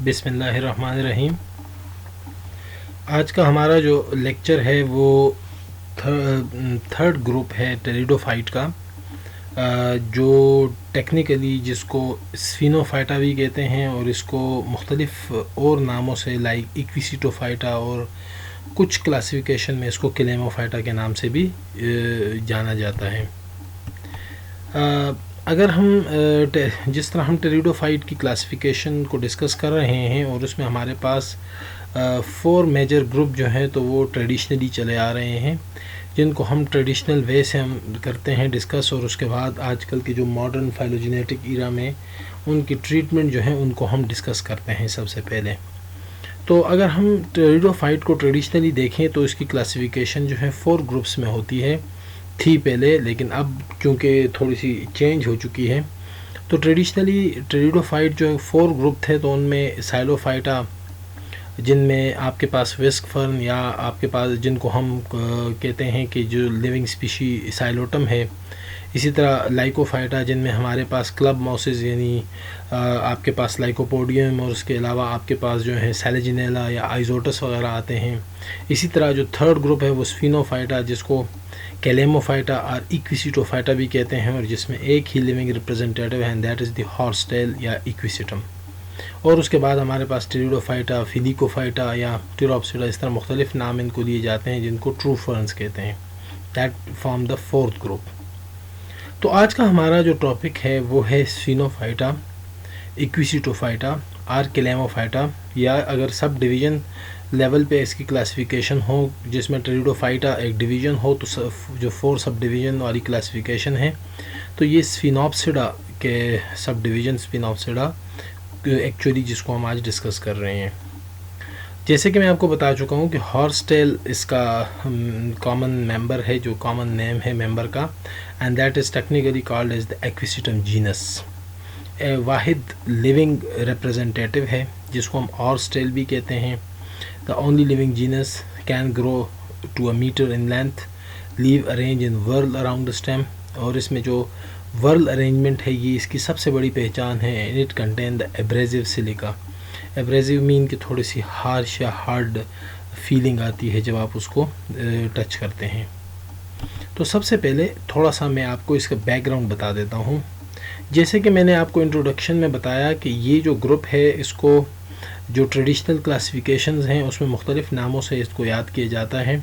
बिस्मिल्लाहिर्रहमानिर्रहीम। आज का हमारा जो लेक्चर है वो थर्ड ग्रुप है टेरिडोफाइट का, जो टेक्निकली जिसको स्फिनोफाइटा भी कहते हैं और इसको मुख्तलिफ़ और नामों से लाइक इक्विसिटोफाइटा और कुछ क्लासिफिकेशन में इसको क्लेमोफाइटा के नाम से भी जाना जाता है। अगर हम जिस तरह हम टेरिडोफाइट की क्लासिफिकेशन को डिस्कस कर रहे हैं और उसमें हमारे पास 4 मेजर ग्रुप जो हैं तो वो ट्रेडिशनली चले आ रहे हैं, जिनको हम ट्रेडिशनल वे से हम करते हैं डिस्कस, और उसके बाद आजकल की जो मॉडर्न फाइलोजेनेटिक ईरा में उनकी ट्रीटमेंट जो है उनको हम डिस्कस करते हैं सबसे पहले। तो अगर हम टेरिडोफाइट को ट्रेडिशनली देखें तो इसकी क्लासिफिकेशन जो है 4 ग्रुप्स में होती है, थी पहले, लेकिन अब चूँकि थोड़ी सी चेंज हो चुकी है। तो ट्रेडिशनली टेरिडोफाइट जो 4 ग्रुप थे, तो उनमें साइलोफाइटा, जिनमें आपके पास विस्क फर्न या आपके पास जिनको हम कहते हैं कि जो लिविंग स्पीशी साइलोटम है, इसी तरह लाइकोफाइटा जिनमें हमारे पास क्लब माउसेस यानी आपके पास लाइकोपोडियम, और उसके अलावा आपके पास जो है सैलेजिनेला या आइजोटस वगैरह आते हैं। इसी तरह जो थर्ड ग्रुप है वो स्फिनोफाइटा, जिसको कैलेमोफाइटा और इक्विसिटोफाइटा भी कहते हैं, और जिसमें एक ही लिविंग रिप्रेजेंटेटिव है, दैट इज़ द हॉर्सटेल या इक्विसिटम। और उसके बाद हमारे पास टेरिडोफाइटा, फिलिकोफाइटा या टिरोप्सिडा, इस तरह मुख्तलिफ नाम इनको लिए जाते हैं, जिनको ट्रू फर्न्स कहते हैं। That form the 4th group. तो आज का हमारा जो टॉपिक है वो है स्फिनोफाइटा, इक्विसिटोफाइटा और कैलेमोफाइटा, या अगर सब डिवीज़न लेवल पे इसकी क्लासिफिकेशन हो, जिसमें टेरिडोफाइटा एक डिवीज़न हो, तो जो 4 सब डिवीज़न वाली क्लासिफिकेशन है, तो ये स्फिनोप्सिडा के सब डिवीज़न स्फिनोप्सिडा एक्चुअली जिसको हम आज डिस्कस कर रहे हैं। जैसे कि मैं आपको बता चुका हूँ कि हॉर्सटेल इसका कॉमन मेंबर है, जो कॉमन नेम है मेंबर का, and that is technically called as the Equisetum genus. वाहिद लिविंग रिप्रेजेंटेटिव है जिसको हम हॉर्सटेल भी कहते हैं। The only living genus can grow to a metre in length, leave arrange in whorl around the stem. और इसमें जो वर्ल अरेंजमेंट है ये इसकी सबसे बड़ी पहचान है। And it contain the abrasive silica. Abrasive mean कि थोड़ी सी हार्श या हार्ड फीलिंग आती है जब आप उसको टच करते हैं। तो सबसे पहले थोड़ा सा मैं आपको इसका बैकग्राउंड बता देता हूँ। जैसे कि मैंने आपको इंट्रोडक्शन में बताया कि ये जो ग्रुप है, इसको जो ट्रेडिशनल क्लासिफिकेशंस हैं उसमें मुख्तलिफ़ नामों से इसको याद किया जाता है।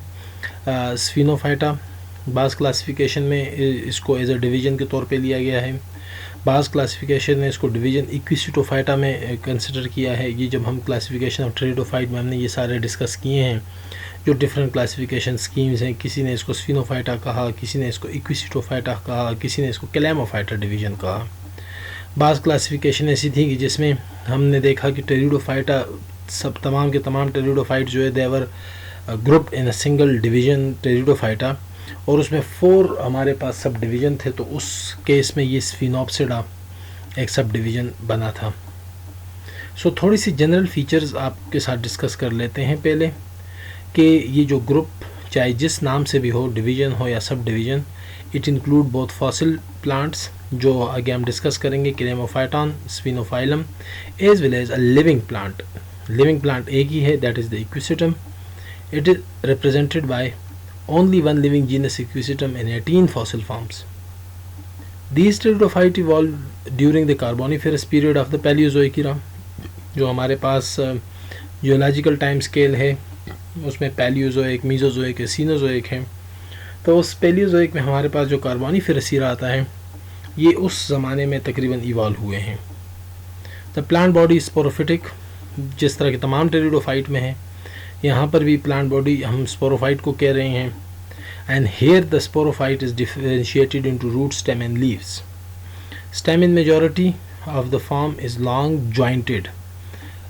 स्फिनोफाइटा बाज़ क्लासिफिकेशन में इसको एज अ डिवीज़न के तौर पे लिया गया है, बाज़ क्लासिफिकेशन ने इसको डिवीज़न इक्विसिटोफाइटा में कंसिडर किया है। ये जब हम क्लासिफिकेशन ऑफ टेरिडोफाइट में हमने ये सारे डिस्कस किए हैं, जो डिफरेंट क्लासिफिकेशन स्कीम्स हैं, किसी ने इसको स्फिनोफाइटा कहा, किसी ने इसको इक्विसिटोफाइटा कहा, किसी ने इसको कैलेमोफाइटा डिवीज़न कहा। बाज़ क्लासिफिकेशन ऐसी थी कि जिसमें हमने देखा कि टेरिडोफाइटा सब तमाम के तमाम टेरिडोफाइट जो है they are group in a single division pteridophyta, और उसमें 4 हमारे पास सब डिवीज़न थे। तो उस केस में ये स्फिनोप्सिडा एक सब डिवीज़न बना था। सो थोड़ी सी जनरल फीचर्स आपके साथ डिस्कस कर लेते हैं पहले, कि ये जो ग्रुप चाहे जिस नाम से भी हो, डिवीज़न हो या सब division, it include both fossil plants, जो आगे हम डिस्कस करेंगे, Calamophyton, Sphenophyllum, as well as a living plant. Living plant एक ही है, that is the Equisetum. It is represented by only one living genus Equisetum and 18 fossil forms. These pteridophytes evolved during the Carboniferous period of the Paleozoic era. जो हमारे पास geological time scale है उसमें Palaeozoic, Mesozoic, Cenozoic है। तो उस Palaeozoic में हमारे पास जो कार्बोनिफेरस ईरा आता है, ये उस ज़माने में तकरीबन इवॉल्व हुए हैं। द प्लांट बॉडी स्पोरोफिटिक, जिस तरह के तमाम टेरिडोफाइट में है, यहाँ पर भी प्लांट बॉडी हम स्पोरोफाइट को कह रहे हैं। And here the sporophyte is differentiated into root, stem and leaves. Stem in majority of the form is long jointed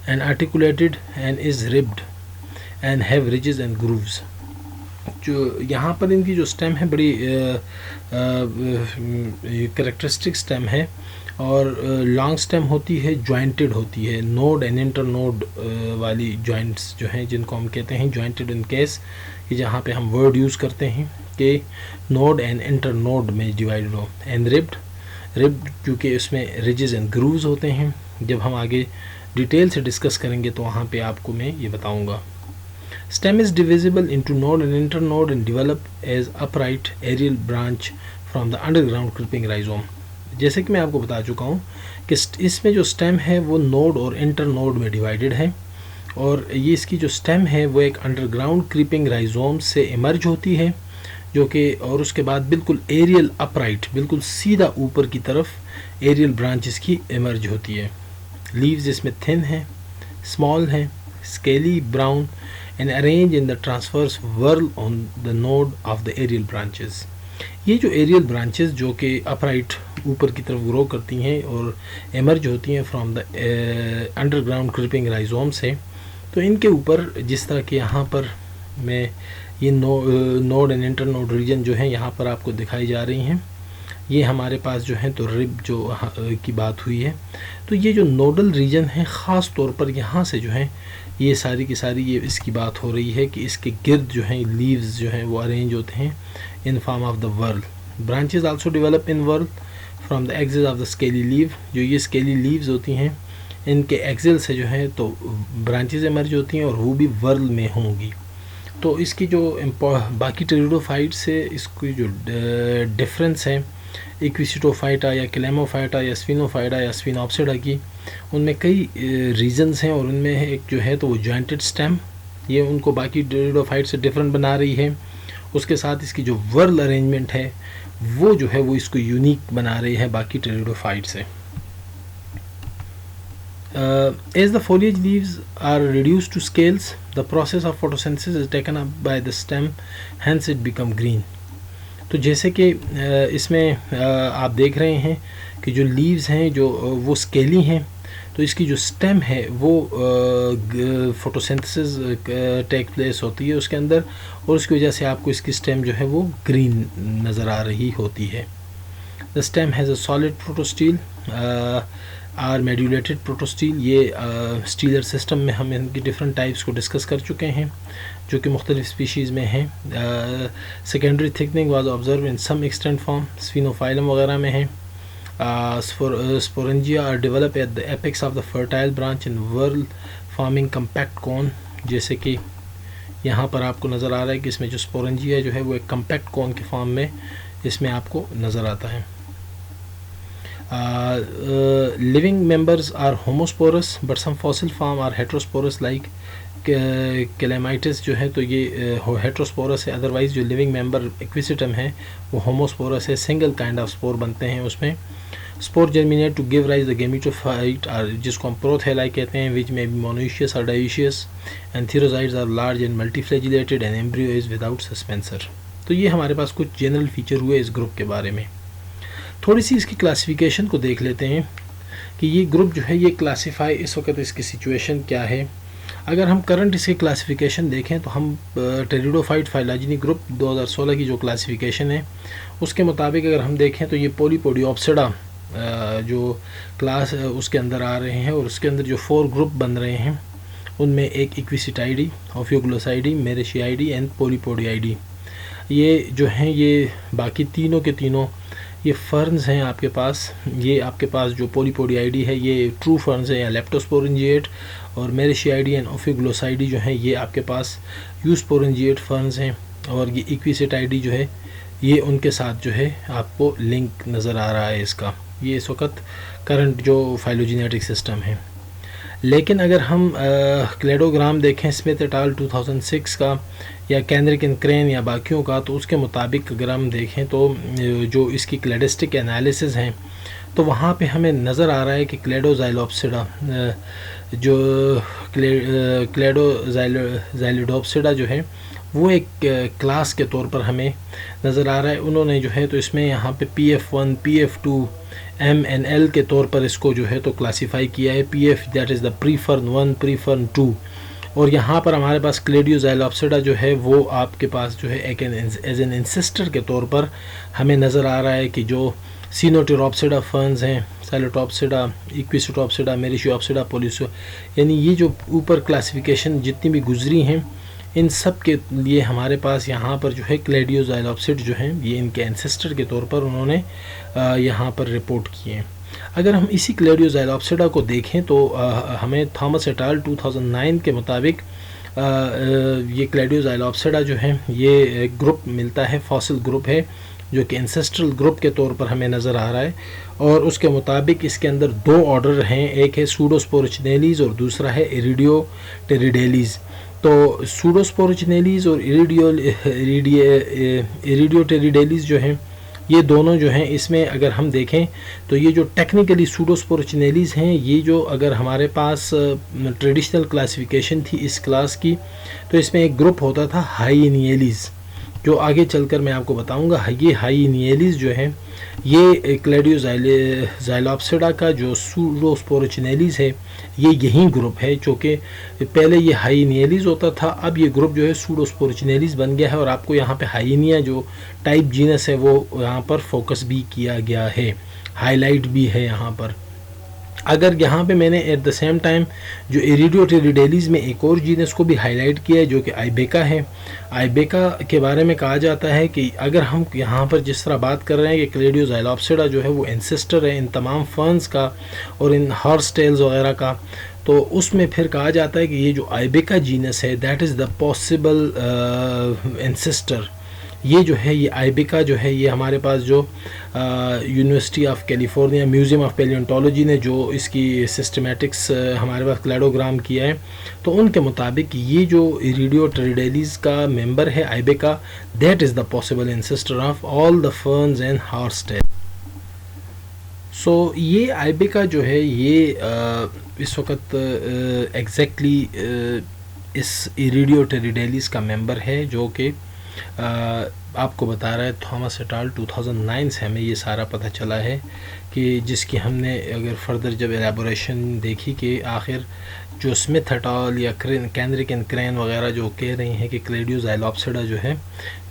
and articulated and is ribbed and have ridges and grooves. जो यहाँ पर इनकी जो stem है बड़ी characteristic stem है, और long stem होती है, जॉइंटेड होती है, नोड एंड इंटर नोड वाली जॉइंट्स जो हैं, जिनको हम कहते हैं जॉइंटेड इन केस कि जहाँ पे हम वर्ड यूज़ करते हैं कि नोड एंड इंटर नोड में डिवाइडेड हो। एंड रिब्ड क्योंकि उसमें रिजेस एंड ग्रूव्स होते हैं। जब हम आगे डिटेल से डिस्कस करेंगे तो वहाँ पे आपको मैं ये बताऊँगा। Stem is divisible into node and internode and develop as upright aerial branch from the underground creeping rhizome. जैसे कि मैं आपको बता चुका हूँ कि इसमें जो स्टेम है वो नोड और इंटर नोड में डिवाइडेड है, और ये इसकी जो स्टेम है वो एक अंडरग्राउंड क्रीपिंग राइजोम से इमर्ज होती है, जो कि और उसके बाद बिल्कुल एरियल अपराइट, बिल्कुल सीधा ऊपर की तरफ एरियल ब्रांचेस की इमर्ज होती है। लीव्स इसमें थिन हैं, स्मॉल हैं, scaly brown and arrange in the transverse whorl on the node of the aerial branches. ये जो एरियल ब्रांचेस जो कि अपराइट ऊपर की तरफ ग्रो करती हैं और इमर्ज होती हैं from the underground creeping rhizome से, तो इनके ऊपर जिस तरह के यहाँ पर मैं ये node and internode region जो है यहाँ पर आपको दिखाई जा रही हैं, ये हमारे पास जो है तो रिब जो की बात हुई है। तो ये जो नोडल रीजन है ख़ास तौर पर यहाँ से जो है ये सारी की सारी ये इसकी बात हो रही है कि इसके गिर्द जो हैं लीव्स जो हैं वो अरेंज होते हैं in form of the whorl. Branches also develop in whorl from the axis of the scaly leave. जो ये स्केली लीव्स होती हैं इनके एक्सिल से जो है तो ब्रांचेस इमर्ज होती हैं और वो भी वर्ल में होंगी। तो इसकी जो बाकी टेरिडोफाइट से इसकी जो डिफरेंस है इक्विसिटोफाइटा या क्लेमोफाइटा या स्फिनोफाइटा या स्फिनोप्सिडा की, उनमें कई रीजन्स हैं, और उनमें एक जो है तो वो जॉइंटेड स्टेम, ये उनको बाकी टेरिडोफाइट से डिफरेंट बना रही है। उसके साथ इसकी जो वर्ल अरेंजमेंट है वो जो है वो इसको यूनिक बना रही है बाकी टेरिडोफाइट से। As the foliage leaves are reduced to scales, the process of photosynthesis is taken up by the stem, hence it become green. तो जैसे कि इसमें आप देख रहे हैं कि जो लीव्स हैं जो वो स्केली हैं, तो इसकी जो स्टेम है वो फोटोसिंथेसिस टेक प्लेस होती है उसके अंदर, और उसकी वजह से आपको इसकी स्टेम जो है वो ग्रीन नज़र आ रही होती है। The stem has a solid protostele or medullated protostele. ये स्टीलर सिस्टम में हम इनकी डिफरेंट टाइप्स को डिस्कस कर चुके हैं जो कि मुख्तलिफ स्पीशीज़ में हैं। Secondary thickening was observe in some extent form, Sphenophyllum वगैरह में है। Sporangia are develop at the apex of the fertile branch in whorl forming compact cone. जैसे कि यहाँ पर आपको नज़र आ रहा है कि इसमें जो स्पोरेंजिया जो है वो एक कम्पैक्ट कोन के फॉर्म में इसमें आपको नज़र आता है। Living members are homosporous but some fossil form are heterosporous like Calamites जो है तो ये heterosporous है, अदरवाइज जो लिविंग मेंबर इक्विसिटम है वो होमोस्पोरस है, सिंगल काइंड ऑफ स्पोर बनते हैं उसमें। Spore germinate to give rise the gametophyte और जिसको हम प्रोथेलाई कहते हैं, विच में बी मोनोइशियस और dioecious, and antherozoids are large and multiflagellated and embryo is without suspensor. तो ये हमारे पास कुछ जनरल फीचर हुए इस ग्रुप के बारे में। थोड़ी सी इसकी क्लासिफिकेशन को देख लेते हैं कि ये ग्रुप जो है ये क्लासिफाई इस वक्त इसकी सिचुएशन क्या है। अगर हम करंट इसकी क्लासिफिकेशन देखें तो हम टेरिडोफाइट फाइलॉजिनी ग्रुप 2016 की जो क्लासिफिकेशन है उसके मुताबिक अगर हम देखें तो ये पोलीपोडियोप्सिडा जो क्लास उसके अंदर आ रहे हैं, और उसके अंदर जो 4 ग्रुप बन रहे हैं उनमें एक इक्विसिटाइडी, ओफियोग्लोसाइडी, मेरेशियाइडी एंड पोलीपोडियाइडी। ये जो हैं ये बाकी तीनों के तीनों ये फर्न्स हैं आपके पास। ये आपके पास जो पोलीपोडियाइडी है ये ट्रू फर्न्स हैं या लेप्टोस्पोरेंजिएट, और मेरेशियाइडी एंड ओफियोग्लोसाइडी जो हैं ये आपके पास यूस्पोरेंजिएट फर्न्स हैं, और ये इक्विसिटाइडी जो है ये उनके साथ जो है आपको लिंक नज़र आ रहा है इसका। ये इस वक्त करंट जो फाइलोजेनेटिक सिस्टम है। लेकिन अगर हम क्लेडोग्राम देखें स्मिथ एट अल 2006 का या कैंड्रिक एंड क्रेन या बाकियों का, तो उसके मुताबिक अगर हम देखें तो जो इसकी क्लेडिस्टिक एनालिसिस हैं तो वहाँ पे हमें नज़र आ रहा है कि क्लेडोजाइलोप्सिडा जो क्लेडोजाइलोडोप्सिडा जो है वो एक क्लास के तौर पर हमें नज़र आ रहा है। उन्होंने जो है तो इसमें यहाँ पे PF1, PF2, MNL के तौर पर इसको जो है तो क्लासीफाई किया है। PF दैट इज़ द प्रीफर्न 1, प्रीफर्न 2, और यहाँ पर हमारे पास क्लेडियोजाइलोप्सिडा जो है वो आपके पास जो है एक एज एन इंसेस्टर के तौर पर हमें नज़र आ रहा है कि जो सीनोटेरोप्सिडा फर्न्स हैं, सैलोटोप्सिडा, इक्विसिटोप्सिडा, मेरिशियोप्सिडा, पोलिसो, यानी ये जो ऊपर क्लासिफिकेशन जितनी भी गुजरी हैं इन सब के लिए हमारे पास यहाँ पर जो है क्लेडियोजाइलोप्सिड जो हैं ये इनके एंसेस्टर के तौर पर उन्होंने यहाँ पर रिपोर्ट किए हैं। अगर हम इसी क्लेडियोज़ाइलोप्सिडा को देखें तो हमें थॉमस एट अल 2009 के मुताबिक ये क्लेडियोज़ाइलोप्सिडा जो है ये ग्रुप मिलता है, फॉसिल ग्रुप है जो कि एंसेस्ट्रल ग्रुप के तौर पर हमें नज़र आ रहा है। और उसके मुताबिक इसके अंदर दो ऑर्डर हैं, एक है सूडोस्पोरिचिनेलीज और दूसरा है इरिडियोटेरिडेलीज। तो सूडोस्पोरिचिनेलीज और इरिडियोटेरिडेलीज जो हैं ये दोनों जो हैं, इसमें अगर हम देखें तो ये जो टेक्निकली सूडोस्पोरिचिनेलीज हैं, ये जो अगर हमारे पास ट्रेडिशनल क्लासिफिकेशन थी इस क्लास की, तो इसमें एक ग्रुप होता था हाइनियलीज, जो आगे चलकर मैं आपको बताऊंगा। ये हाइनियलीज जो है ये क्लेडियोज़ाइलोप्सिडा का जो सूडोस्पोरिचिनेलीज है ये यही ग्रुप है, जो कि पहले ये हाइनियलीज होता था, अब ये ग्रुप जो है सूडोस्पोरिचिनेलीज बन गया है। और आपको यहाँ पे हाइनिया जो टाइप जीनस है वो यहाँ पर फोकस भी किया गया है, हाईलाइट भी है यहाँ पर। अगर यहाँ पे मैंने एट द सेम टाइम जो इरिडियोटेरिडेलीज में एक और जीनस को भी हाईलाइट किया है जो कि आइबेका है। आइबेका के बारे में कहा जाता है कि अगर हम यहाँ पर जिस तरह बात कर रहे हैं कि क्लेडियोज़ाइलोप्सिडा जो है वो एंसेस्टर है इन तमाम फर्न्स का और इन हॉर्स टेल्स वगैरह का, तो उसमें फिर कहा जाता है कि ये जो आइबेका जीनस है that is the possible ancestor. ये जो है ये आइबेका जो है ये हमारे पास जो University of California museum of Palaeontology ने जो इसकी सिस्टमेटिक्स हमारे पास क्लैडोग्राम किया है, तो उनके मुताबिक ये जो इरिडियोटेरिडेलीज का मेंबर है Ibyka, that is the possible ancestor of all the ferns and horse tails. So ये आइबेका जो है ये इस वक्त एग्जैक्टली इस इरिडियोटेरिडेलीज का मेंबर है, जो कि आपको बता रहा है थॉमस एट अल 2009 से हमें ये सारा पता चला है कि जिसकी हमने अगर फर्दर जब एलेबोरेशन देखी कि आखिर जो स्मिथ एट अल या कैनरिक एंड क्रेन वगैरह जो कह रही हैं कि क्लेडियोज़ाइलोप्सिडा जो है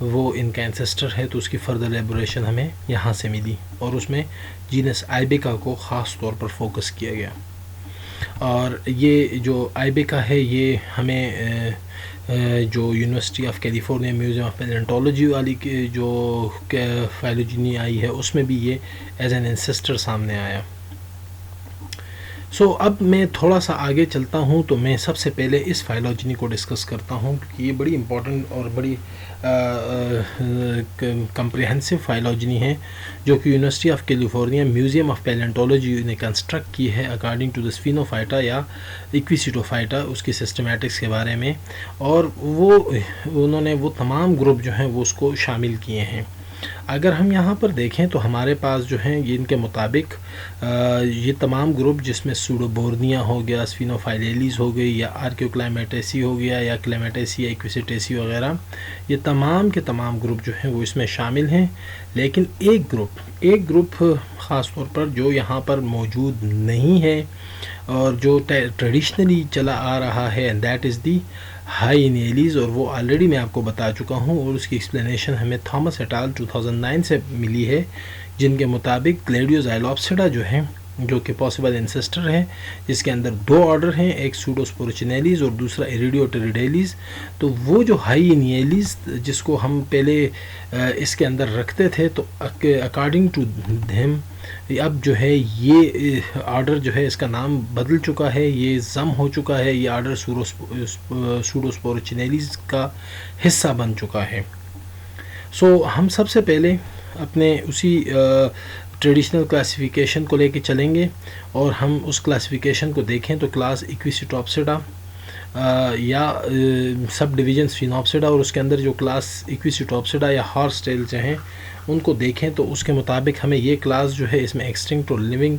वो इनका एंसेस्टर है, तो उसकी फर्दर एलेबोरेशन हमें यहाँ से मिली और उसमें जीनस आइबेका को ख़ास तौर पर फोकस किया गया। और ये जो आइबेका है ये हमें जो University of California museum of Palaeontology वाली की जो फाइलोजेनी आई है उसमें भी ये एज एन एंसेस्टर सामने आया। सो अब मैं थोड़ा सा आगे चलता हूँ, तो मैं सबसे पहले इस फाइलोजेनी को डिस्कस करता हूँ क्योंकि ये बड़ी इंपॉर्टेंट और बड़ी कंप्रिहेंसिव फाइलोजेनी है जो कि University of California museum of Palaeontology ने कंस्ट्रक्ट की है अकॉर्डिंग टू द स्फिनोफाइटा या इक्विसिटोफाइटा, उसकी सिस्टमेटिक्स के बारे में। और वो उन्होंने वो तमाम ग्रुप जो हैं वो उसको शामिल किए हैं। अगर हम यहाँ पर देखें तो हमारे पास जो हैं ये इनके मुताबिक ये तमाम ग्रुप जिसमें सूडोबोर्निया हो गया, स्फिनोफाइलेलीज हो गई या आर्कियोक्लाइमेटेसी हो गया या क्लेमेटेसी या इक्विसिटेसी वगैरह, ये तमाम के तमाम ग्रुप जो हैं वो इसमें शामिल हैं। लेकिन एक ग्रुप ख़ास तौर पर जो यहाँ पर मौजूद नहीं है और जो ट्रेडिशनली चला आ रहा है, एंड दैट इज़ दी हाइनियलीज, और वो ऑलरेडी मैं आपको बता चुका हूँ और उसकी एक्सप्लेनेशन हमें थॉमस एट अल 2009 से मिली है, जिनके मुताबिक क्लेडियोज़ाइलोप्सिडा जो है जो कि पॉसिबल एंसेस्टर है, जिसके अंदर दो ऑर्डर हैं, एक सूडोस्पोरिचिनेलीज और दूसरा इरिडियोटेरिडेलीज। तो वो जो हाइनियलीज जिसको हम पहले इसके अंदर रखते थे, तो अकॉर्डिंग टू देम अब जो है ये आर्डर जो है इसका नाम बदल चुका है, ये जम हो चुका है, ये आर्डर सूडोस्पोरिचिनेलीज का हिस्सा बन चुका है। सो हम सबसे पहले अपने उसी ट्रेडिशनल क्लासिफिकेशन को लेके चलेंगे और हम उस क्लासिफिकेशन को देखें तो क्लास इक्विसिटोप्सिडा या सब डिवीजन स्फिनोप्सिडा और उसके अंदर जो क्लास इक्विसिटोप्सिडा या हॉर्स टेल जो हैं उनको देखें तो उसके मुताबिक हमें ये क्लास जो है इसमें एक्सटिंक्ट और लिविंग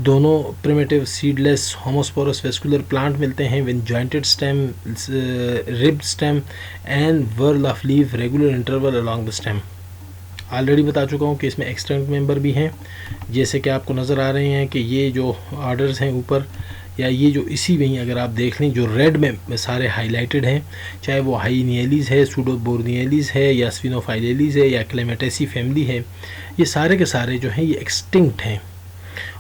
दोनों primitive seedless homosporous vascular plant मिलते हैं with jointed stem, ribbed stem and whorl of leave regular interval along the stem. Already बता चुका हूँ कि इसमें एक्सटेंट मेंबर भी हैं, जैसे कि आपको नज़र आ रहे हैं कि ये जो ऑर्डर्स हैं ऊपर या ये जो इसी में ही अगर आप देख लें जो रेड में सारे हाईलाइटेड हैं, चाहे वो हाइनियलीज है, सूडोबोर्नियलीज है या स्फिनोफाइलेलीज है या क्लेमेटेसी फैमिली है, ये सारे के सारे जो हैं ये एक्सटिंक्ट हैं।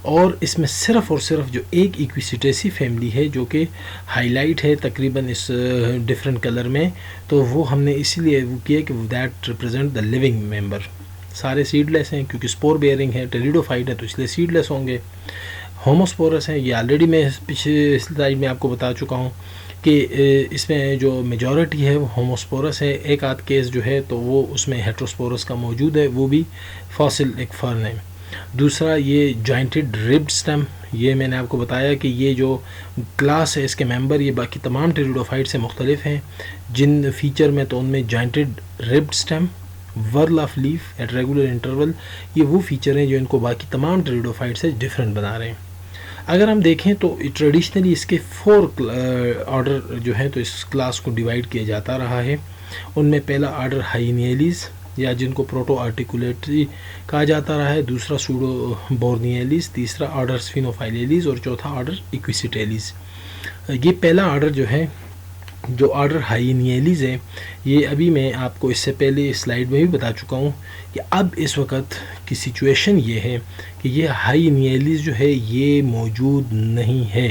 और इसमें सिर्फ़ और सिर्फ जो एक इक्विसिटेसी फैमिली है जो कि हाईलाइट है तकरीबन इस डिफरेंट कलर में, तो वो हमने इसीलिए किया कि that represent the living member. सारे सीडलेस हैं, क्योंकि स्पोर बेयरिंग है, टेरिडोफाइट है तो इसलिए सीडलेस होंगे। होमोस्पोरस है, ये ऑलरेडी मैं पिछले स्लाइड में आपको बता चुका हूँ कि इसमें जो मेजॉरिटी है वो होमोस्पोरस है। एक आध केस जो है तो वो उसमें हेट्रोस्पोरस का मौजूद है, वो भी फॉसिल एक फर्न है। दूसरा ये जॉइंटेड रिब्ड स्टेम, ये मैंने आपको बताया कि ये जो क्लास है इसके मेंबर ये बाकी तमाम टेरिडोफाइट से मुख्तलिफ हैं। जिन फीचर में तो उनमें jointed ribbed stem, whorl of leaf at regular interval, ये वो फीचर हैं जो इनको बाकी तमाम टेरिडोफाइट से डिफरेंट बना रहे हैं। अगर हम देखें तो ट्रेडिशनली इसके 4 ऑर्डर जो है तो इस क्लास को डिवाइड किया जाता रहा है। उनमें पहला ऑर्डर हाइनियलीज या जिनको प्रोटो आर्टिकुलेटरी कहा जाता रहा है, दूसरा सूडो बोर्नियलीज, तीसरा ऑर्डर स्फिनोफाइलेलीज और चौथा ऑर्डर इक्विसिटेलीज। ये पहला ऑर्डर जो है, जो ऑर्डर हाइनियलीज है, ये अभी मैं आपको इससे पहले स्लाइड में भी बता चुका हूँ कि अब इस वक्त की सिचुएशन ये है कि ये हाइनियलीज जो है ये मौजूद नहीं है।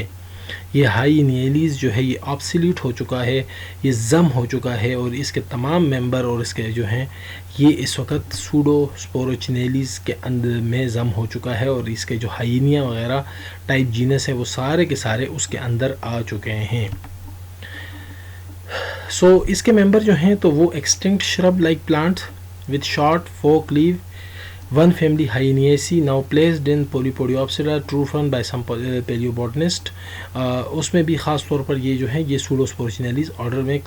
ये हाइनियलीज जो है ये ऑब्सोल्यूट हो चुका है, ये जम हो चुका है और इसके तमाम मेंबर और इसके जो हैं ये इस वक्त सूडो स्पोरोचिनेलीज के अंदर में जम हो चुका है और इसके जो हाइनिया वगैरह टाइप जीनस है वो सारे के सारे उसके अंदर आ चुके हैं। सो इसके मेंबर जो हैं तो वो extinct shrub like plant with short fork leave, one family Hyeniaceae now placed in Polypodiopsida true fern by some palaeobotanist. उसमें भी ख़ास तौर पर ये जो है ये सूडोस्पोर्चिनेलीज ऑर्डर में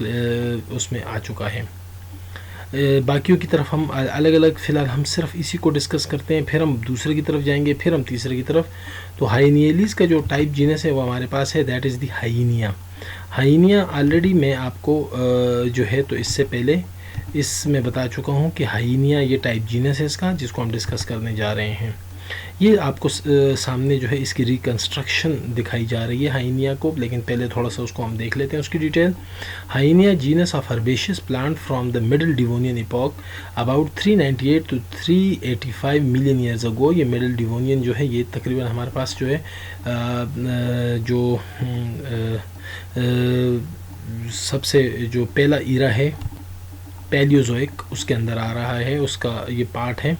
उसमें आ चुका है। बाकियों की तरफ हम अलग अलग फ़िलहाल हम सिर्फ इसी को डिस्कस करते हैं, फिर हम दूसरे की तरफ जाएंगे, फिर हम तीसरे की तरफ। तो हाइनियलीज का जो टाइप जीनस है वो हमारे पास है, दैट इज़ दी हाइनिया। हाइनिया ऑलरेडी मैं आपको जो है तो इससे पहले इसमें बता चुका हूँ कि हाइनिया ये टाइप जीनस है इसका, जिसको हम डिस्कस करने जा रहे हैं। ये आपको सामने जो है इसकी रिकन्स्ट्रक्शन दिखाई जा रही है हाइनिया को, लेकिन पहले थोड़ा सा उसको हम देख लेते हैं उसकी detail. Hyenia genus of herbaceous plant from the middle Devonian epoch about 398 to 385 million years ago. ये मिडल डिवोनियन जो है ये तकरीबन हमारे पास जो है जो सबसे जो पहला ईरा है पैलियोजोइक उसके अंदर आ रहा है, उसका ये पार्ट है।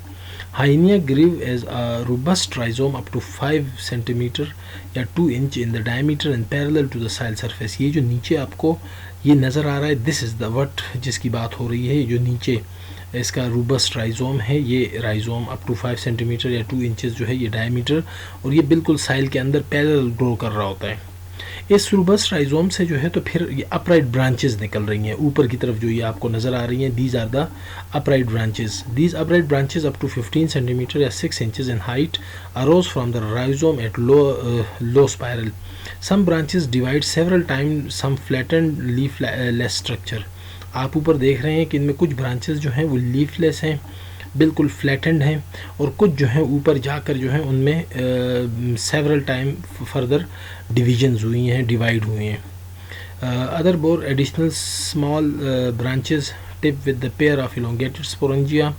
Hyenia grew as a robust rhizome up to 5 centimetre या 2 inch in the diameter and parallel to the soil surface. ये जो नीचे आपको ये नज़र आ रहा है, दिस इज़ द वट जिसकी बात हो रही है। जो नीचे इसका रोबस्ट राइजोम है, ये राइजोम अप टू 5 सेंटीमीटर या 2 इंचेस जो है ये डायमीटर, और ये बिल्कुल साइल के अंदर पैरेलल ग्रो कर रहा होता है। इस रूबस्ट राइजोम से जो है तो फिर ये अपराइट ब्रांचेस निकल रही हैं ऊपर की तरफ, जो ये आपको नज़र आ रही हैं, these are the upright branches. These upright branches up to 15 centimetre या 6 inches in height arose from the rhizome at low spiral. Some branches divide several time, some flattened leafless structure. आप ऊपर देख रहे हैं कि इनमें कुछ branches जो हैं वो लीफलेस हैं, बिल्कुल फ्लैटेंड हैं, और कुछ जो हैं ऊपर जाकर जो है उनमें सेवरल टाइम फर्दर डिविजन्स हुई हैं, डिवाइड हुए हैं। Other bore additional small branches tip with the pair of elongated sporangia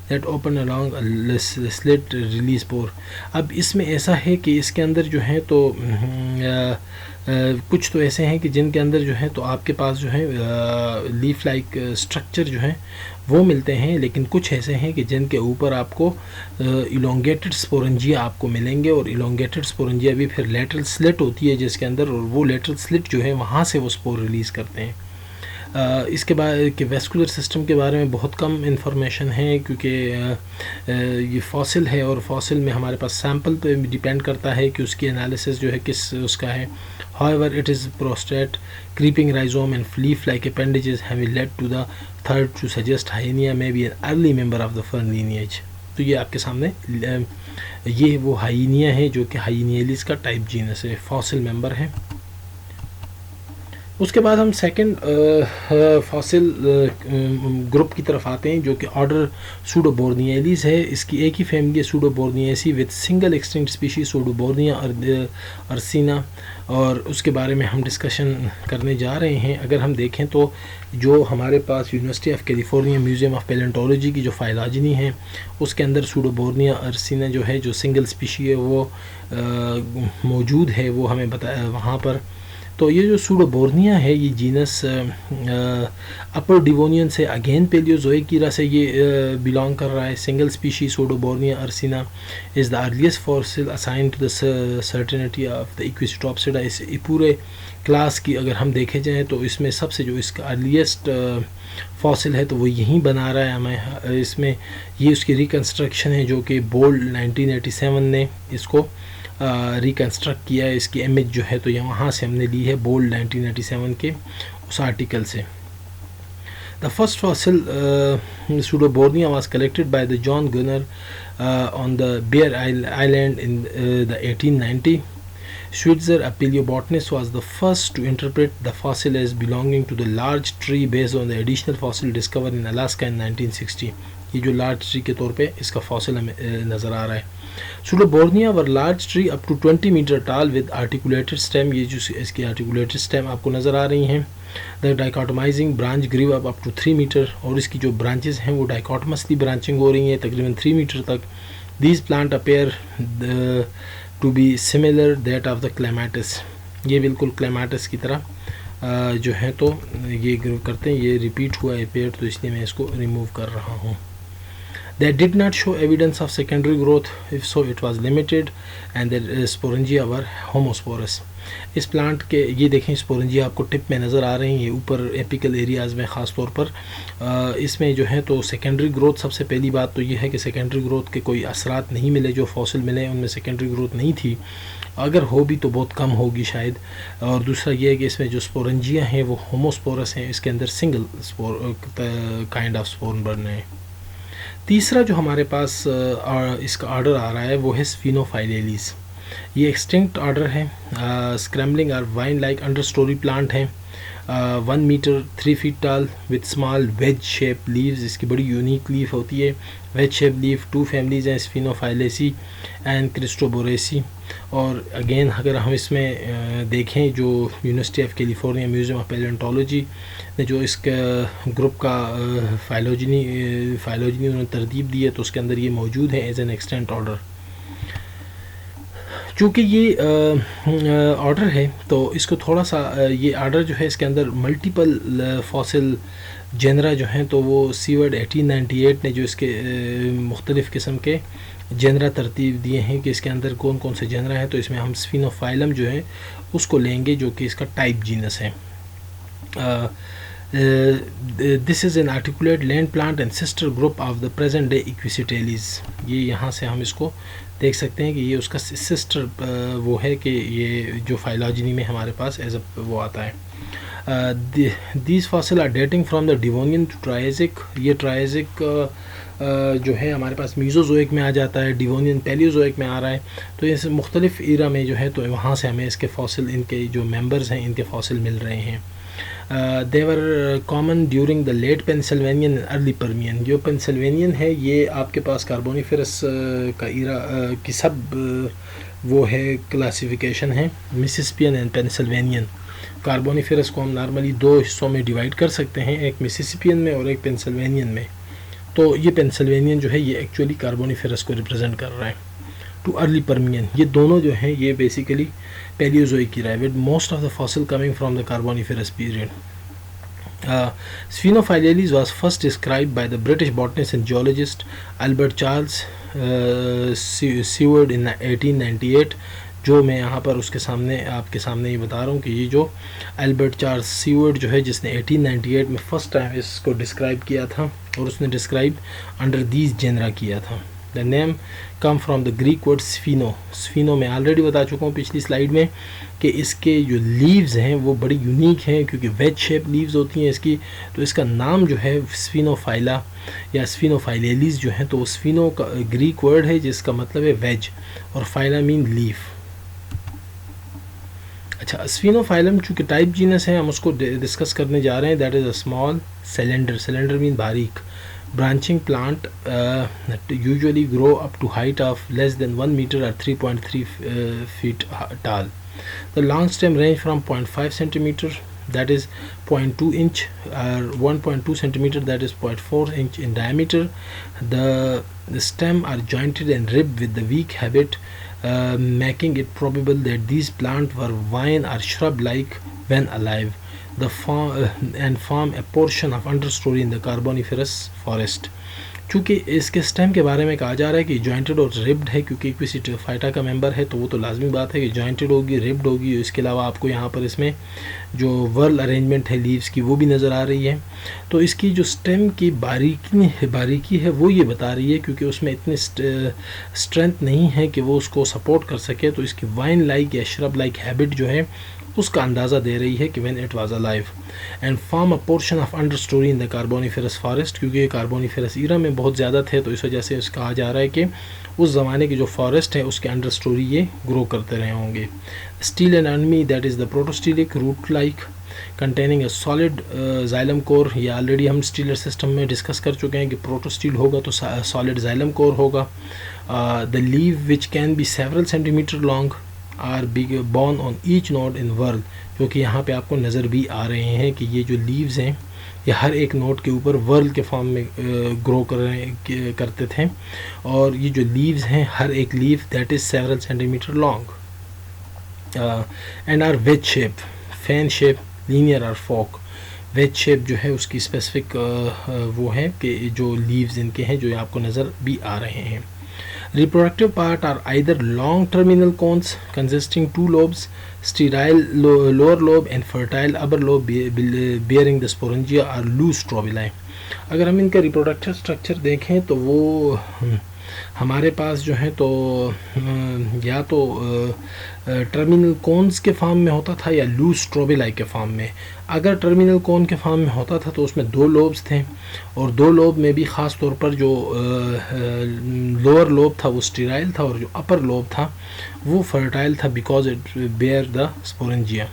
that open along slit release pore. अब इसमें ऐसा है कि इसके अंदर जो है तो कुछ तो ऐसे हैं कि जिनके अंदर जो है तो आपके पास जो है लीफ लाइक स्ट्रक्चर जो है वो मिलते हैं, लेकिन कुछ ऐसे हैं कि जिनके ऊपर आपको इलोंगेटेड स्पोरेंजिया आपको मिलेंगे, और इलोंगेटेड स्पोरेंजिया भी फिर लेटरल स्लिट होती है जिसके अंदर, और वो लेटरल स्लिट जो है वहाँ से वो स्पोर रिलीज़ करते हैं। इसके बाद के वेस्कुलर सिस्टम के बारे में बहुत कम इंफॉर्मेशन है, क्योंकि ये फॉसिल है और फॉसिल में हमारे पास सैम्पल पे डिपेंड करता है कि उसकी एनालिसिस जो है किस उसका है। However, it is prostate, creeping rhizome and leaf-like appendages have led to the third to suggest Hainia may be an early member of the fern lineage. तो ये आपके सामने ये वो हाइनिया है जो कि हाइनियलिस का टाइप जीनस है, फॉसिल मेंबर है। उसके बाद हम सेकंड फॉसिल ग्रुप की तरफ आते हैं जो कि ऑर्डर सूडोबोर्नियलीज है। इसकी एक ही फैमिली है सूडोबोर्नियेसी with single extinct species Pseudobornia अर्सिना, और उसके बारे में हम डिस्कशन करने जा रहे हैं। अगर हम देखें तो जो हमारे पास University of California museum of Palaeontology की जो फाइलॉजनी है उसके अंदर सूडोबोर्निया अर्सिना जो है जो सिंगल स्पीशी है वो मौजूद है, वो हमें बताया वहाँ पर तो ये जो सूडोबोर्निया है ये जीनस अपर डिवोनियन से अगेन पेलियोजोइक ईरा से ये बिलोंग कर रहा है। Single species Pseudobornia ursina is the earliest fossil assign to the certainty of the Equisetopsida. इस पूरे क्लास की अगर हम देखे जाएँ तो इसमें सबसे जो इसका अर्लीस्ट फॉसिल है तो वो यहीं बना रहा है हमें। इसमें ये उसकी रिकन्स्ट्रक्शन है जो कि बोल्ड 1987 ने इसको रिकन्स्ट्रक्ट किया है। इसकी इमेज जो है तो ये वहाँ से हमने ली है बोल्ड 1987 के उस आर्टिकल से। The first fossil Pseudobornia was collected by the John Gunnar on the Bear Island in the 1890. Switzer, a paleobotanist, was the first to interpret the fossil as belonging to the large tree based on the additional fossil discovered in Alaska in 1960. ये जो large tree के तौर पे इसका fossil हमें नज़र आ रहा है। Pseudobornia were large tree up to 20 metre tall with articulated stem. ये जो इसकी आर्टिकुलेटेड स्टेम आपको नज़र आ रही हैं। The dichotomising branch grew up to 3 metre, और इसकी जो ब्रांचेस हैं वो डाइकोटमसली ब्रांचिंग हो रही हैं तकरीबन 3 मीटर तक। These plant appear to be similar that of the clematis. ये बिल्कुल क्लेमाटिस की तरह जो है तो ये ग्रो करते हैं। ये रिपीट हुआ है पेड़, तो इसलिए मैं इसको रिमूव कर रहा हूँ। They did not show evidence of secondary growth. If so, it was limited, and their sporangia were homosporous. इस प्लांट के ये देखें स्पोरेंजिया आपको टिप में नज़र आ रही हैं ऊपर एपिकल एरियाज़ में ख़ास तौर पर। इसमें जो है तो सेकेंडरी ग्रोथ, सबसे पहली बात तो ये है कि सेकेंडरी ग्रोथ के कोई असरात नहीं मिले। जो फॉसिल मिले उनमें सेकेंडरी ग्रोथ नहीं थी, अगर हो भी तो बहुत कम होगी शायद। और दूसरा ये है कि इसमें जो स्पोरेंजिया हैं वो होमोस्पोरस हैं, इसके अंदर single spore kind of spore बन रहे हैं। तीसरा जो हमारे पास इसका ऑर्डर आ रहा है वो है स्फिनोफाइलेलिस। ये एक्सटिंक्ट ऑर्डर है। स्क्रैम्बलिंग और wine like under story plant हैं। 1 मीटर 3 फीट टाल with small veg shape leaves. इसकी बड़ी यूनिक लीफ होती है, वेज शेप लीफ। 2 फैमिलीज़ हैं, स्फिनोफाइलेसी एंड क्रिस्टोबोरेसी। और अगेन अगर हम इसमें देखें जो University of California museum of palaeontology ने जो इसका ग्रुप का फाइलोजनी उन्होंने तरतीब दी है तो उसके अंदर ये मौजूद है एज एन एक्सटेंट ऑर्डर। चूँकि ये ऑर्डर है तो इसको थोड़ा सा ये ऑर्डर जो है इसके अंदर मल्टीपल फॉसिल जेनरा जो हैं तो वो सीवर्ड 1898 ने जो इसके मुख्तलिफ़ किस्म के जेनरा तरतीब दिए हैं कि इसके अंदर कौन कौन से जेनरा हैं। तो इसमें हम स्फिनोफाइलम जो है उसको लेंगे जो कि इसका टाइप जीनस है। This is an articulate land plant and sister group of the present day Equisetales. ये यहाँ से हम इसको देख सकते हैं कि ये उसका सिस्टर वो है कि ये जो फाइलॉजिनी में हमारे पास एज अ वो आता है। These fossil are dating from the Devonian to Triassic. ये ट्राइजिक जो है हमारे पास मीज़ोज़ोइक में आ जाता है, डिवोनियन पैलियोज़ोइक में आ रहा है। तो इस मुख्तलिफ़ ईरा में जो है तो वहाँ से हमें इसके फॉसिल, इनके जो मेंबर्स हैं इनके फॉसिल मिल रहे हैं। They were common during the late Pennsylvanian early Permian. जो पेंसिल्वेनियन है ये आपके पास कार्बोनिफेरस का ईरा की सब वो है क्लासिफिकेशन है, मिसिसिपियन एंड पेंसिल्वेनियन। कार्बोनिफेरस को हम नॉर्मली 2 हिस्सों में डिवाइड कर सकते हैं, एक मिसिसिपियन में और एक पेंसिल्वेनियन में। तो ये पेंसिल्वेनियन जो है ये एक्चुअली कार्बोनिफेरस को रिप्रेजेंट कर रहा है। टू अर्ली पर्मियन, ये दोनों जो हैं ये बेसिकली पैलियोज़ोइक की with most of the fossil coming from the Carboniferous period. Sphenophyllalis was first described by the British botanist and geologist Albert Charles Seward in 1898। जो मैं यहाँ पर उसके सामने आपके सामने ये बता रहा हूँ कि ये जो एल्बर्ट चार्ल्स सीवर्ड जो है जिसने 1898 में फ़र्स्ट टाइम इसको डिस्क्राइब किया था और उसने डिस्क्राइब अंडर दीज जेनरा किया था। The name come from the Greek word spheno. Spheno मैं ऑलरेडी बता चुका हूँ पिछली स्लाइड में कि इसके जो लीव्स हैं वो बड़ी यूनिक हैं क्योंकि वेज शेप लीव्स होती हैं इसकी। तो इसका नाम जो है स्फिनोफाइला या स्फिनोफाइलेलिस जो है तो स्फिनो का ग्रीक वर्ड है जिसका मतलब है वेज और फाइला मीन लीफ। अच्छा, स्फिनोफाइलम चूँकि टाइप जीनस है हम उसको डिस्कस करने जा रहे हैं। That is a small cylinder, cylinder mean बारीक, branching plant that usually grow up to height of less than 1 meter or 3.3 feet tall. The long stem range from 0.5 centimeter that is 0.2 inch or 1.2 centimeter that is 0.4 inch in diameter. The stem are jointed and ribbed with the weak habit making it probable that these plants were vine or shrub-like when alive. The and form a portion of understory in the Carboniferous forest. चूँकि इसके stem के बारे में कहा जा रहा है कि जॉइंटेड और रिब्ड है, क्योंकि इक्विसिटोफाइटा का मेंबर है तो वो तो लाजमी बात है कि जॉइंटेड होगी, रिब्ड होगी। इसके अलावा आपको यहाँ पर इसमें जो वर्ल अरेंजमेंट है लीव्स की वो भी नज़र आ रही है। तो इसकी जो स्टेम की बारीकी है वो ये बता रही है, क्योंकि उसमें इतनी स्ट्रेंथ नहीं है कि वो उसको सपोर्ट कर सके, तो इसकी वाइन लाइक या श्रब लाइक हैबिट जो है उसका अंदाज़ा दे रही है कि when it was alive and form a portion of under story in the Carboniferous forest. क्योंकि कार्बोनिफेरस ईरा में बहुत ज़्यादा थे तो इस वजह से कहा जा रहा है कि उस ज़माने की जो फॉरेस्ट है उसके अंडर स्टोरी ये ग्रो करते रहे होंगे। स्टील एंड अनमी that is the protostelic root like containing a solid xylem core. ये ऑलरेडी हम स्टीलर सिस्टम में डिस्कस कर चुके हैं कि प्रोटोस्टील होगा तो सॉलिड जाइलम कोर होगा। The leave which can be several centimetre long are big borne on each node in whorl. जो कि यहाँ पे आपको नज़र भी आ रहे हैं कि ये जो लीव्स हैं ये हर एक नोड के ऊपर वर्ल के फॉर्म में ग्रो करते थे, और ये जो लीव्स हैं हर एक leave that is several centimetre long and are wedge shape, fan shape, linear और फोक। वेज शेप जो है उसकी स्पेसिफिक वो है कि जो लीव्स इनके हैं जो आपको नज़र भी आ रहे हैं। Reproductive part are either long terminal cones consisting two lobes, sterile lower lobe and fertile upper lobe bearing the sporangia or loose strobili. अगर हम इनका रिप्रोडक्टिव स्ट्रक्चर देखें तो वो हमारे पास जो है तो या तो टर्मिनल कोन्स के फॉर्म में होता था या लूज स्ट्रोबिलाई के फॉर्म में। अगर टर्मिनल कोन के फॉर्म में होता था तो उसमें दो लोब्स थे, और दो लोब में भी ख़ास तौर पर जो लोअर लोब था वो स्टीराइल था और जो अपर लोब था वो फर्टाइल था because it bear the sporangia.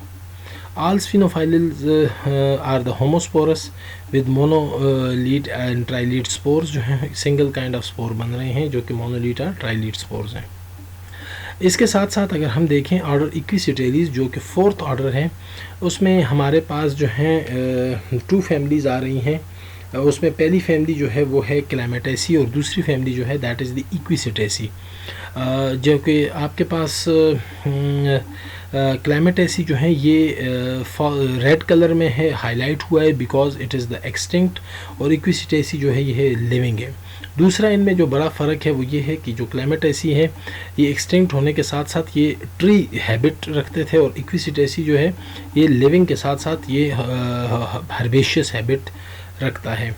All sphenophyllins are the homosporous with monolete and trilete spores जो हैं सिंगल काइंड ऑफ स्पोर बन रहे हैं जो कि मोनोलीट और ट्राइलीट स्पोर्स हैं। इसके साथ साथ अगर हम देखें ऑर्डर इक्विसिटेलीज जो कि फोर्थ ऑर्डर है, उसमें हमारे पास जो हैं टू फैमिलीज़ आ रही हैं। उसमें पहली फैमिली जो है वो है क्लैमेटेसी और दूसरी फैमिली जो है दैट इज़ द इक्विसिटेसी। जो कि आपके पास क्लैमेटेसी जो है ये रेड कलर में है, हाईलाइट हुआ है because it is the extinct, और इक्विसिटेसी जो है ये है लिविंग है। दूसरा इनमें जो बड़ा फ़र्क है वो ये है कि जो क्लैमेटेसी है ये एक्सटिंक्ट होने के साथ साथ ये ट्री हैबिट रखते थे, और इक्विसिटेसी जो है ये लिविंग के साथ साथ ये हर्बेशियस हैबिट रखता है।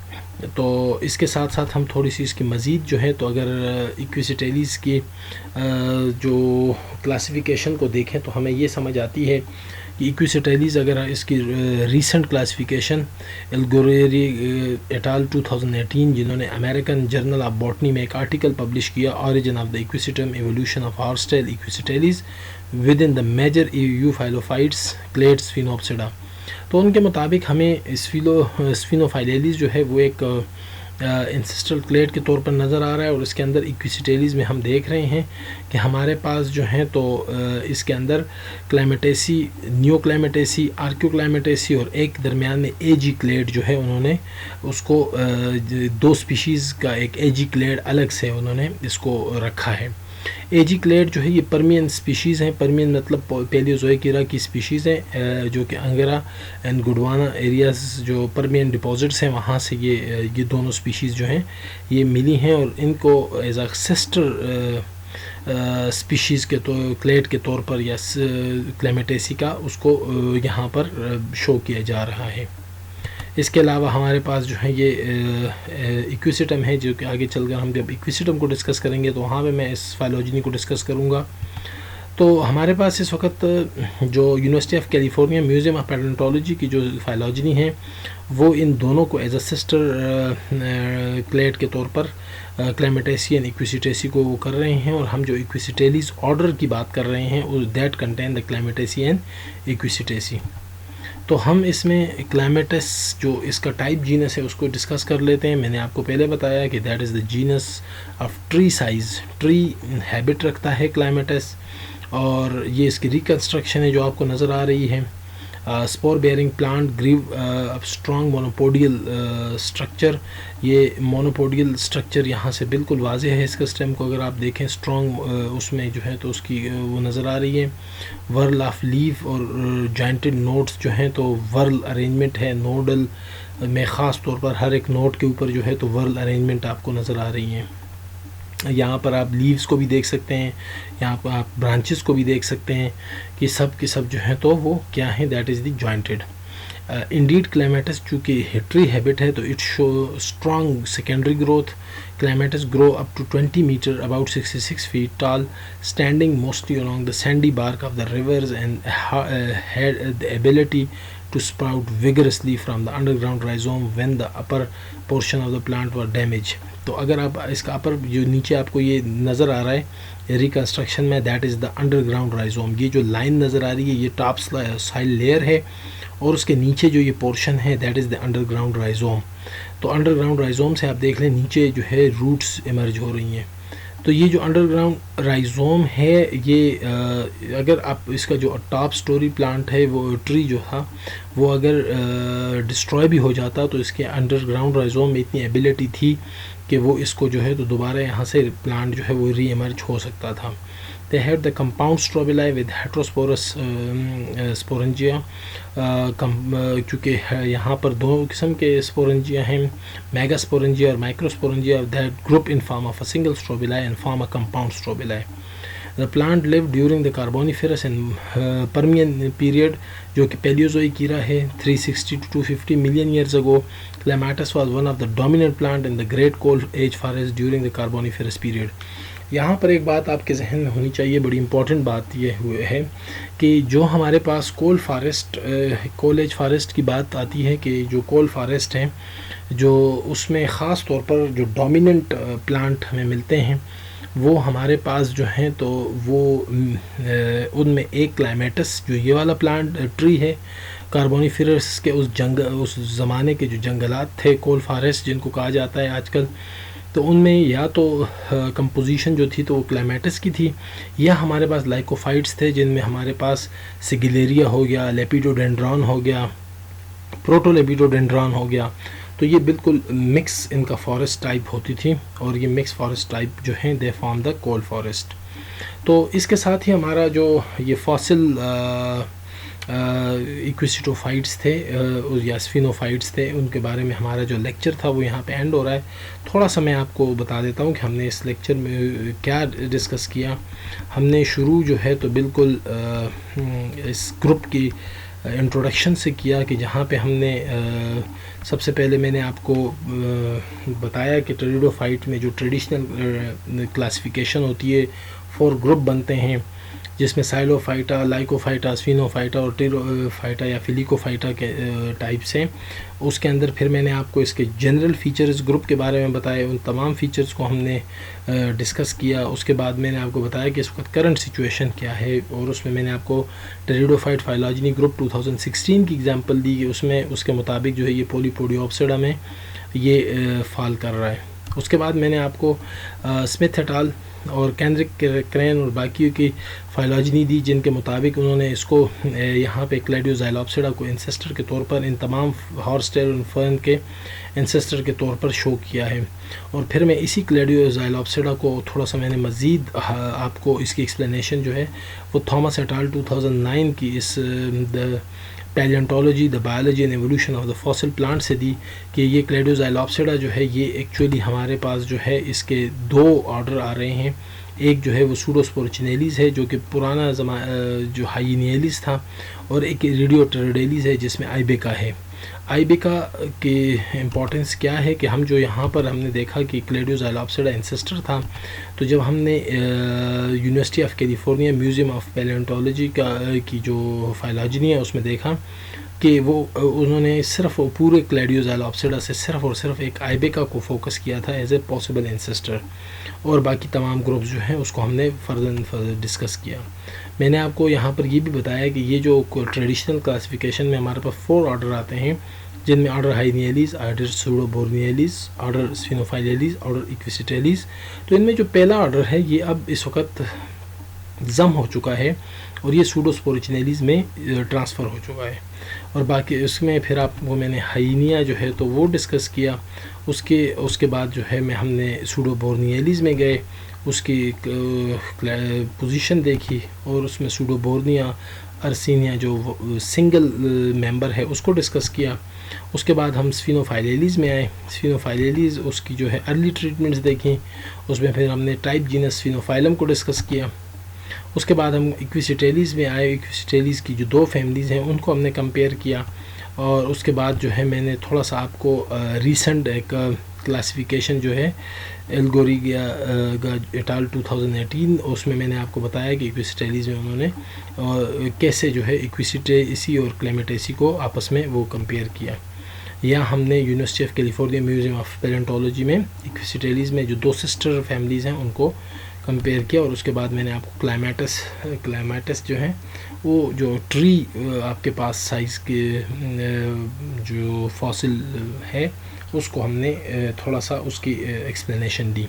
तो इसके साथ साथ हम थोड़ी सी इसकी मज़ीद जो है तो अगर इक्विसिटेलीज की जो क्लासिफिकेशन को देखें तो हमें ये समझ आती है कि इक्विसिटेलीज अगर इसकी रीसेंट क्लासिफिकेशन एल्गोरेरी एटाल 2018 जिन्होंने अमेरिकन जर्नल ऑफ बॉटनी में एक आर्टिकल पब्लिश किया origin of the Equisetum evolution of horsetail Equisetales within the major euphyllophytes clades Sphenopsida. तो उनके मुताबिक हमें स्फिनोफाइलेलीज जो है वो एक इंसेस्ट्रल क्लेड के तौर पर नज़र आ रहा है, और इसके अंदर इक्विसिटेलीज में हम देख रहे हैं कि हमारे पास जो है तो इसके अंदर क्लाइमेटेसी, न्यू क्लाइमेटेसी, आर्क्योक्लाइमेटेसी और एक दरमियान में एजी क्लेड जो है उन्होंने उसको दो स्पीशीज़ का एक एजी क्लेड अलग से उन्होंने इसको रखा है। एजी क्लेड जो है ये पर्मियन स्पीशीज़ हैं। पर्मियन मतलब पैलियोज़ोइक ईरा की स्पीशीज़ हैं जो कि अंगरा एंड गुडवाना एरियाज़ जो पर्मियन डिपॉजिट्स हैं वहाँ से ये दोनों स्पीशीज़ जो हैं ये मिली हैं, और इनको एज अ सिस्टर स्पीशीज़ के क्लेड के तौर पर या क्लेमेटेसी का उसको यहाँ पर शो किया जा रहा है। इसके अलावा हमारे पास जो है ये इक्विसिटम है जो कि आगे चलकर हम जब इक्विसिटम को डिस्कस करेंगे तो वहाँ पे मैं इस फाइलोजनी को डिस्कस करूँगा। तो हमारे पास इस वक्त जो University of California museum of Palaeontology की जो फाइलोजनी है वो इन दोनों को एज अ सिस्टर क्लेड के तौर पर क्लेमेटेसी एंड इक्विसिटेसी को वो कर रहे हैं, और हम जो इक्विसिटेलीज ऑर्डर की बात कर रहे हैं दैट कंटेन द क्लेमेटेसी एंड इक्विसिटेसी। तो हम इसमें क्लाइमेटस जो इसका टाइप जीनस है उसको डिस्कस कर लेते हैं। मैंने आपको पहले बताया कि that is the genus of tree size, tree habit रखता है क्लाइमेटस, और ये इसकी रिकन्स्ट्रक्शन है जो आपको नज़र आ रही है। Spore bearing plant grieve strong monopodial structure. ये मोनोपोडियल स्ट्रक्चर यहाँ से बिल्कुल वाज़ेह है, इसका स्टेम को अगर आप देखें स्ट्रॉन्ग उसमें जो है तो उसकी वो नज़र आ रही है। वर्ल ऑफ लीफ और जॉइंटेड नोड्स जो हैं तो वर्ल अरेंजमेंट है नोडल में, ख़ास तौर पर हर एक नोड के ऊपर जो है तो वर्ल अरेंजमेंट आपको नज़र आ रही हैं। यहाँ पर आप लीव्स को भी देख सकते हैं, यहाँ पर आप ब्रांचेस को भी देख सकते हैं कि सब के सब जो हैं तो वो क्या हैं, that is the jointed. Indeed clematis चूँकि हिटरी हैबिट है तो it show strong secondary growth. Clematis grow up to 20 metre about 66 feet tall, standing mostly along the sandy bark of the rivers and had the ability to sprout vigorously from the underground rhizome when the upper portion of the plant were damaged। तो अगर आप इसका अपर जो नीचे आपको ये नज़र आ रहा है रिकन्स्ट्रक्शन में, that is the underground rhizome. ये जो लाइन नज़र आ रही है ये टॉप साइल लेयर है और उसके नीचे जो ये पोर्शन है that is the underground rhizome. तो अंडरग्राउंड राइजोम से आप देख लें नीचे जो है रूट्स इमर्ज हो रही हैं। तो ये जो अंडरग्राउंड राइजोम है ये अगर आप इसका जो टॉप स्टोरी प्लांट है वो ट्री जो था वो अगर डिस्ट्रॉय भी हो जाता तो इसके अंडरग्राउंड राइजोम में इतनी एबिलिटी थी कि वो इसको जो है तो दोबारा यहाँ से प्लांट जो है वो री इमर्ज हो सकता था। They had the compound strobilae with heterosporous sporangia। चूँकि यहाँ पर दो किस्म के स्पोरेंजिया हैं, मेगास्पोरेंजिया और microsporangia, that group in form of a single strobilae and form a compound strobilae। The plant lived during the Carboniferous and Permian period, जो कि Paleozoic era है 360 to 250 million years ago। Clematis was one of the dominant plant in the Great Coal Age forest during the Carboniferous period। यहाँ पर एक बात आपके जहन में होनी चाहिए, बड़ी इम्पॉर्टेंट बात ये हुए है कि जो हमारे पास कोल एज फॉरेस्ट की बात आती है कि जो कोल फॉरेस्ट हैं जो उसमें ख़ास तौर पर जो डोमिनेंट प्लांट हमें मिलते हैं वो हमारे पास जो हैं तो वो उनमें एक क्लाइमेटस जो ये वाला प्लांट ट्री है, कार्बोनिफेरस के उस ज़माने के जो जंगलात थे कोल फॉरेस्ट जिनको कहा जाता है आजकल, तो उनमें या तो कंपोजिशन जो थी तो वो क्लाइमेटस की थी या हमारे पास लाइकोफाइट्स थे जिनमें हमारे पास सिगिलेरिया हो गया, लेपिडोडेंड्रॉन हो गया, प्रोटोलेपिडोडेंड्रॉन हो गया। तो ये बिल्कुल मिक्स इनका फॉरेस्ट टाइप होती थी और ये मिक्स फॉरेस्ट टाइप जो हैं they form the coal forest. तो इसके साथ ही हमारा जो ये फॉसिल इक्विसिटोफाइट्स थे या स्फिनोफाइट्स थे उनके बारे में हमारा जो लेक्चर था वो यहाँ पे एंड हो रहा है। थोड़ा सा मैं आपको बता देता हूँ कि हमने इस लेक्चर में क्या डिस्कस किया। हमने शुरू जो है तो बिल्कुल इस ग्रुप की इंट्रोडक्शन से किया कि जहाँ पे हमने सबसे पहले मैंने आपको बताया कि टेरिडोफाइट में जो ट्रेडिशनल क्लासिफिकेशन होती है 4 ग्रुप बनते हैं जिसमें साइलोफाइटा, लाइकोफाइटा, स्फिनोफाइटा और टेरोफाइटा या फिलिकोफाइटा के टाइप्स हैं। उसके अंदर फिर मैंने आपको इसके जनरल फीचर्स ग्रुप के बारे में बताए, उन तमाम फीचर्स को हमने डिस्कस किया। उसके बाद मैंने आपको बताया कि इस वक्त करंट सिचुएशन क्या है और उसमें मैंने आपको टेरिडोफाइट फाइलॉजिनी ग्रुप 2016 की एग्जांपल दी कि उसमें उसके मुताबिक जो है ये पोलीपोडियोप्सिडा में ये फॉल कर रहा है। उसके बाद मैंने आपको स्मिथ एट अल और केंड्रिक क्रेन और बाकियों की फाइलॉजिनी दी जिनके मुताबिक उन्होंने इसको यहाँ पे क्लैडियोज़ाइलोप्सिडा को इंसेस्टर के तौर पर इन तमाम हॉर्सटेल और फर्न के इंसेस्टर के तौर पर शो किया है। और फिर मैं इसी क्लैडियोज़ाइलोप्सिडा को थोड़ा सा मैंने मज़ीद आपको इसकी एक्सप्लेनेशन जो है वो थॉमस एट अल 2009 की इस the paleontology the biology and evolution of the fossil plant से दी कि ये क्लैडियोज़ाइलोप्सिडा जो है ये एक्चुअली हमारे पास जो है इसके 2 ऑर्डर आ रहे हैं। एक जो है वो सूडोस्पोर्चिनेलिस है जो कि पुराना जो हाइनियलिस था और एक रेडियोटेरोडेलिस है जिसमें आइबेका है। आइबेका के इम्पोर्टेंस क्या है कि हम जो यहाँ पर हमने देखा कि क्लैडियोज़ाइलोप्सिडा इंसेस्टर था, तो जब हमने university of California museum of paleontology की जो फाइलॉजिनी है उसमें देखा कि वो उन्होंने सिर्फ पूरे क्लैडियोज़ाइलोप्सिडा से सिर्फ और सिर्फ एक आइबेका को फोकस किया था एज ए पॉसिबल इंसेस्टर और बाकी तमाम ग्रुप्स जो हैं उसको हमने फर्दर डिस्कस किया। मैंने आपको यहाँ पर ये भी बताया कि ये जो ट्रेडिशनल क्लासिफिकेशन में हमारे पास 4 ऑर्डर आते हैं जिनमें ऑर्डर हाइनियलिस, ऑर्डर सूडोबोर्नियलिस, ऑर्डर स्फिनोफाइलेलिस, ऑर्डर इक्विसिटेलिस। तो इनमें जो पहला ऑर्डर है ये अब इस वक्त ज़म हो चुका है और ये सूडोस्पोरिचिनेलिस में ट्रांसफ़र हो चुका है। और बाकी इसमें फिर आपको मैंने हाइनिया जो है तो वो डिस्कस किया। उसके बाद जो है हमने सूडोबोर्नियलिस में गए, उसकी पोजीशन देखी और उसमें सूडोबोर्निया अर्सिनिया जो सिंगल मेंबर है उसको डिस्कस किया। उसके बाद हम स्फिनोफाइलेलिस में आए। स्फिनोफाइलेलिस उसकी जो है अर्ली ट्रीटमेंट्स देखी, उसमें फिर हमने टाइप जीनस स्फिनोफाइलम को डिस्कस किया। उसके बाद हम इक्विसिटेलिस में आए। इक्विसिटेलिस की जो 2 फैमिलीज़ हैं उनको हमने कंपेयर किया। और उसके बाद जो है मैंने थोड़ा सा आपको रीसेंट एक क्लासिफिकेशन जो है एल्गोरिगा एटाल 2018, उसमें मैंने आपको बताया कि इक्विसिटेलिस में उन्होंने कैसे जो है इक्विसिटेसी और क्लेमेटेसी को आपस में वो कंपेयर किया। या हमने university of California museum of palaeontology में इक्विसिटेलिस में जो 2 सिस्टर फैमिलीज़ हैं उनको कंपेयर किया। और उसके बाद मैंने आपको क्लाइमेटस जो है वो जो ट्री आपके पास साइज़ के जो फॉसिल है उसको हमने थोड़ा सा उसकी एक्सप्लेनेशन दी।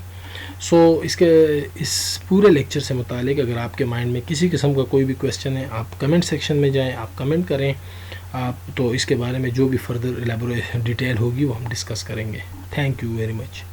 इस पूरे लेक्चर से मुतालिक अगर आपके माइंड में किसी किस्म का कोई भी क्वेश्चन है, आप कमेंट सेक्शन में जाएं, आप कमेंट करें। आप तो इसके बारे में जो भी फर्दर एलेबोरेशन डिटेल होगी वो हम डिस्कस करेंगे। Thank you very much.